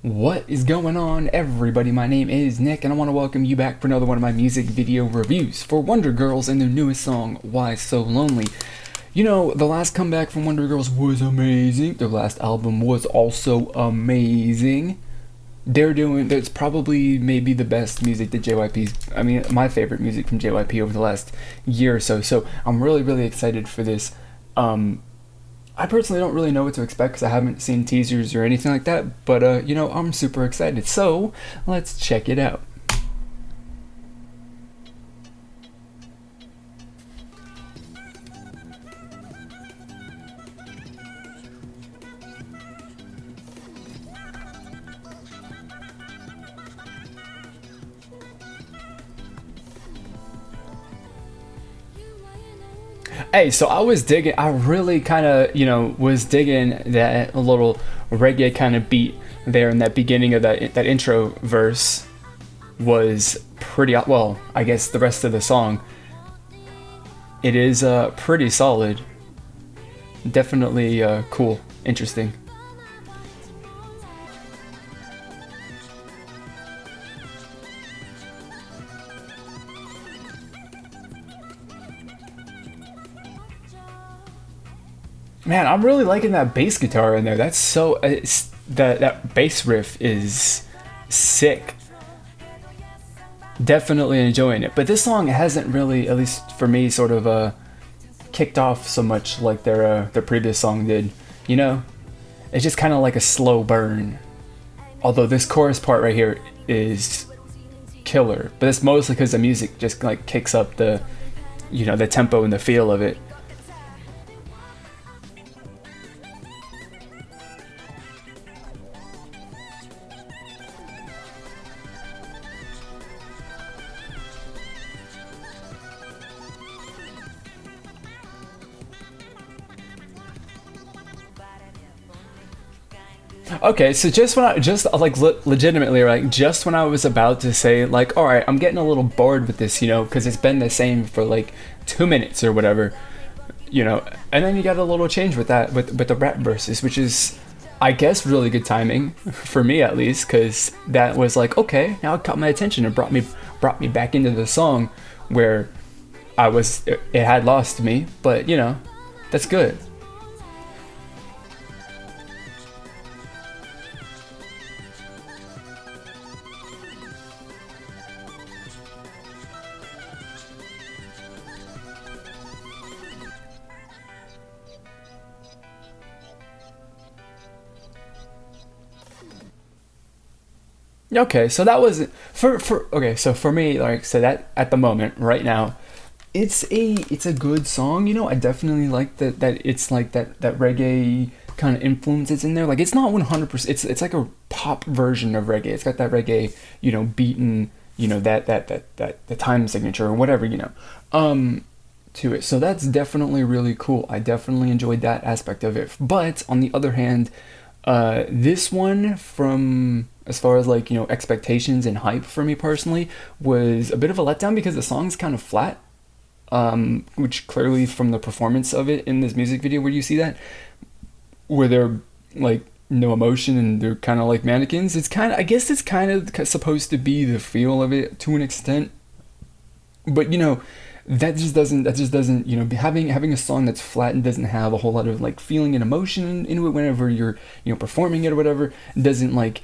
What is going on, everybody? My name is Nick, and I want to welcome you back for another one of my music video reviews for Wonder Girls and their newest song, Wa이쏘론리. You know, the last comeback from Wonder Girls was amazing. Their last album was also amazing. It's probably maybe the best music that my favorite music from JYP over the last year or so. So I'm really excited for this. I personally don't really know what to expect because I haven't seen teasers or anything like that, but I'm super excited. So let's check it out. Hey, so I really kind of, was digging that little reggae kind of beat there in that beginning of that intro verse was pretty, well, I guess the rest of the song, it is pretty solid. Definitely cool, interesting. Man, I'm really liking that bass guitar in there. That's so that bass riff is sick. Definitely enjoying it. But this song hasn't really, at least for me, sort of kicked off so much like their previous song did. You know, it's just kind of like a slow burn. Although this chorus part right here is killer, but it's mostly because the music just like kicks up the tempo and the feel of it. Okay, so legitimately, like, just when I was about to say, like, all right, I'm getting a little bored with this, because it's been the same for like 2 minutes or whatever, and then you got a little change with that, with the rap verses, which is, I guess, really good timing for me at least, because that was like, okay, now it caught my attention and brought me back into the song where it had lost me, but that's good. Okay, so that was so for me, like, so that at the moment right now, it's a good song. I definitely like that it's like that reggae kind of influence is in there. Like, it's not 100%. It's like a pop version of reggae. It's got that reggae, beaten, that the time signature or whatever, to it. So that's definitely really cool. I definitely enjoyed that aspect of it. But on the other hand, this one, from as far as like expectations and hype for me personally, was a bit of a letdown because the song's kind of flat, which clearly from the performance of it in this music video where you see that, where they're like no emotion and they're kind of like mannequins. I guess it's kind of supposed to be the feel of it to an extent, but that just doesn't having a song that's flat and doesn't have a whole lot of like feeling and emotion into it whenever you're performing it or whatever, doesn't like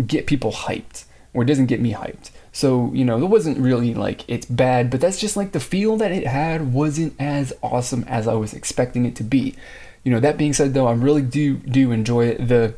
get people hyped, or doesn't get me hyped. So it wasn't really like it's bad, but that's just like the feel that it had wasn't as awesome as I was expecting it to be. That being said, though, I really do enjoy it. That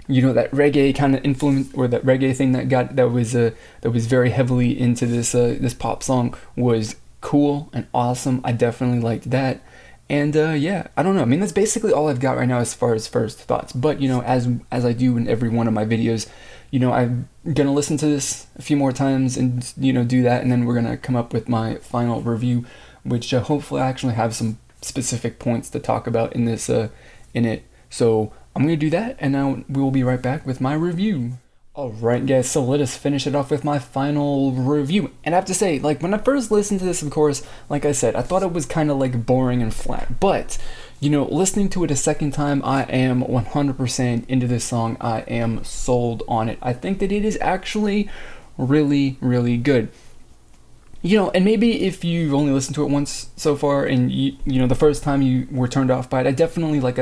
reggae kind of influence, or that reggae thing that was very heavily into this pop song was cool and awesome. I definitely liked that. And yeah, I don't know. I mean, that's basically all I've got right now as far as first thoughts. But as I do in every one of my videos, I'm gonna listen to this a few more times and do that, and then we're gonna come up with my final review, which hopefully I actually have some specific points to talk about in this in it. So I'm gonna do that, and now we will be right back with my review. Alright guys, so let us finish it off with my final review. And I have to say, like, when I first listened to this, of course, like I said, I thought it was kind of like boring and flat. But, listening to it a second time, I am 100% into this song. I am sold on it. I think that it is actually really, really good. And maybe if you've only listened to it once so far, and the first time you were turned off by it, I definitely, like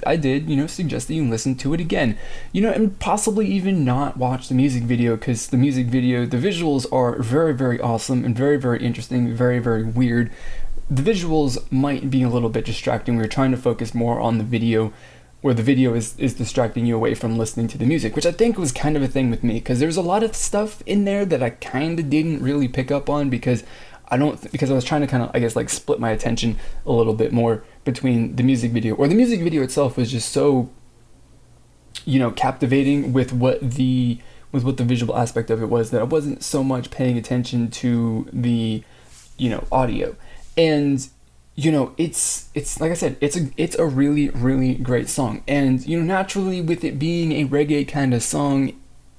I did, suggest that you listen to it again, and possibly even not watch the music video, because the music video, the visuals are very, very awesome and very, very interesting, very, very weird. The visuals might be a little bit distracting. We're trying to focus more on the video, where the video is distracting you away from listening to the music, which I think was kind of a thing with me, because there's a lot of stuff in there that I kind of didn't really pick up on, because I was trying to kind of, I guess, like, split my attention a little bit more between the music video, or the music video itself was just so, captivating with what the visual aspect of it was, that I wasn't so much paying attention to the, audio. And it's like I said, it's a really, really great song. And naturally, with it being a reggae kind of song,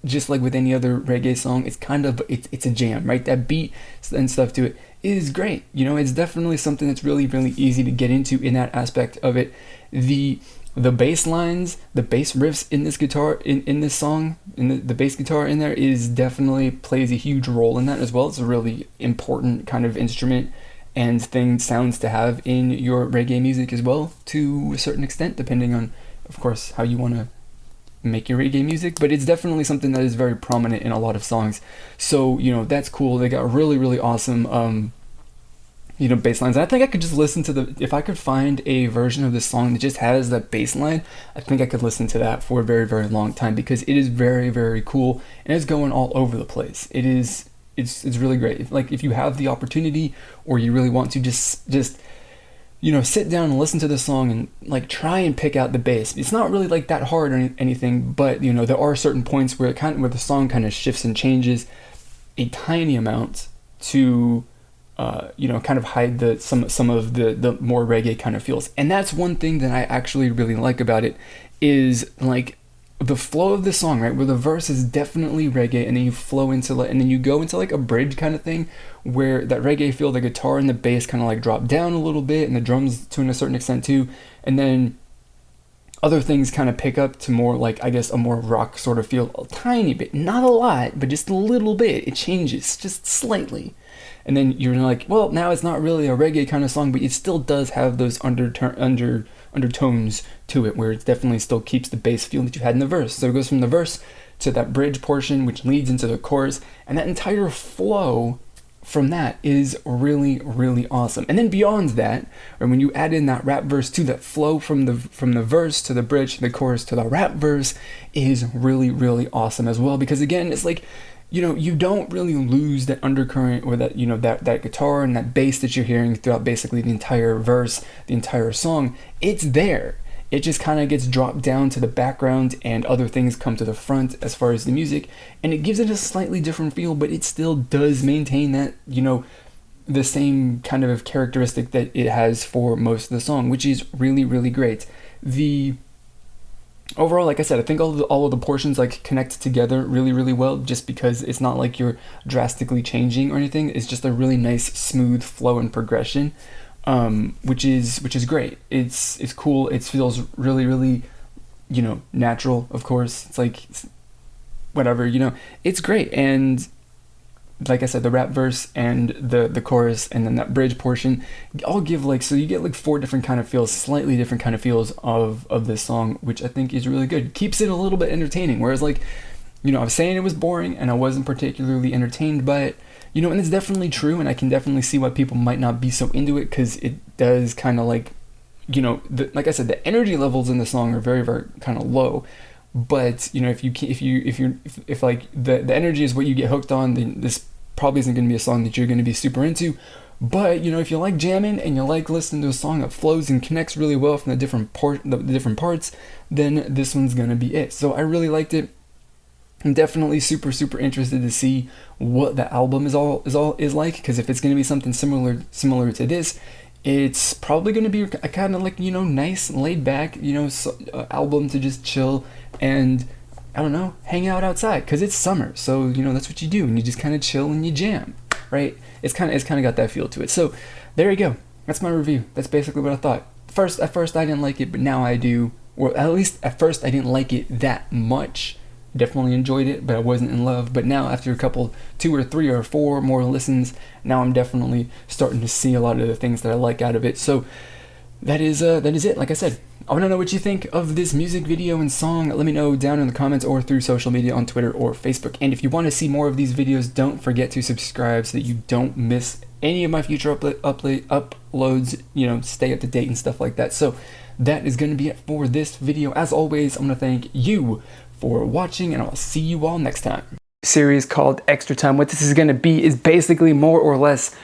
just like with any other reggae song, it's a jam, right? That beat and stuff to it is great. It's definitely something that's really, really easy to get into in that aspect of it. The bass lines, the bass riffs in this guitar, in this song, in the bass guitar in there is definitely plays a huge role in that as well. It's a really important kind of instrument and sounds to have in your reggae music as well, to a certain extent, depending on, of course, how you want to make your reggae music. But it's definitely something that is very prominent in a lot of songs. So, that's cool. They got really, really awesome, bass lines. And I think I could just listen to if I could find a version of this song that just has that bass line, I think I could listen to that for a very, very long time, because it is very, very cool, and it's going all over the place. It's really great. If you have the opportunity, or you really want to just sit down and listen to the song and like try and pick out the bass. It's not really like that hard or anything, but there are certain points where where the song kind of shifts and changes a tiny amount to kind of hide some of the more reggae kind of feels. And that's one thing that I actually really like about it, is like the flow of the song, right, where the verse is definitely reggae, and then you flow into and then you go into like a bridge kind of thing, where that reggae feel, the guitar and the bass kind of like drop down a little bit, and the drums to a certain extent too, and then other things kind of pick up to more like, I guess, a more rock sort of feel, a tiny bit, not a lot, but just a little bit. It changes just slightly, and then you're like, well, now it's not really a reggae kind of song, but it still does have those undertones to it, where it definitely still keeps the bass feel that you had in the verse. So it goes from the verse to that bridge portion, which leads into the chorus, and that entire flow from that is really, really awesome. And then beyond that, or when you add in that rap verse to that flow from the verse to the bridge to the chorus to the rap verse, is really, really awesome as well, because again, it's like, you don't really lose that undercurrent, or that, that guitar and that bass that you're hearing throughout basically the entire verse, the entire song. It's there. It just kind of gets dropped down to the background, and other things come to the front as far as the music, and it gives it a slightly different feel, but it still does maintain that, the same kind of characteristic that it has for most of the song, which is really, really great. Overall, like I said, I think all of the portions like connect together really, really well, just because it's not like you're drastically changing or anything. It's just a really nice, smooth flow and progression, which is great. It's cool. It feels really, really, natural. Of course, it's like whatever, it's great. And like I said, the rap verse and the chorus and then that bridge portion all give so you get 4 different kind of feels, slightly different kind of feels of this song, which I think is really good. Keeps it a little bit entertaining, whereas I was saying it was boring and I wasn't particularly entertained by it, and it's definitely true, and I can definitely see why people might not be so into it, because it does kind of like I said, the energy levels in the song are very, very kind of low. But if like the energy is what you get hooked on, then this probably isn't going to be a song that you're going to be super into. But if you like jamming and you like listening to a song that flows and connects really well from the different parts, then this one's going to be it. So I really liked it. I'm definitely super, super interested to see what the album is like, because if it's going to be something similar to this, it's probably going to be a kind of nice, laid back, album to just chill and, I don't know, hang out outside, because it's summer. So, that's what you do, and you just kind of chill and you jam, right? It's kind of got that feel to it. So there you go. That's my review. That's basically what I thought. at first I didn't like it, but now I do. Or at least at first I didn't like it that much. Definitely enjoyed it, but I wasn't in love. But now after a couple, 2 or 3 or 4 more listens, now I'm definitely starting to see a lot of the things that I like out of it. So that is it. Like I said, I want to know what you think of this music video and song. Let me know down in the comments or through social media on Twitter or Facebook. And if you want to see more of these videos, don't forget to subscribe so that you don't miss any of my future uploads, you know, stay up to date and stuff like that. So that is going to be it for this video. As always, I'm going to thank you for watching, and I'll see you all next time. Series called Extra Time. What this is going to be is basically more or less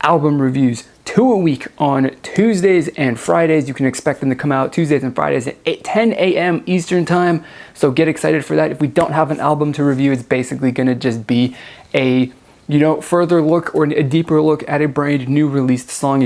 album reviews, 2 a week on Tuesdays and Fridays. You can expect them to come out Tuesdays and Fridays at 10 a.m. Eastern time. So get excited for that. If we don't have an album to review, it's basically going to just be a, you know, further look or a deeper look at a brand new released song.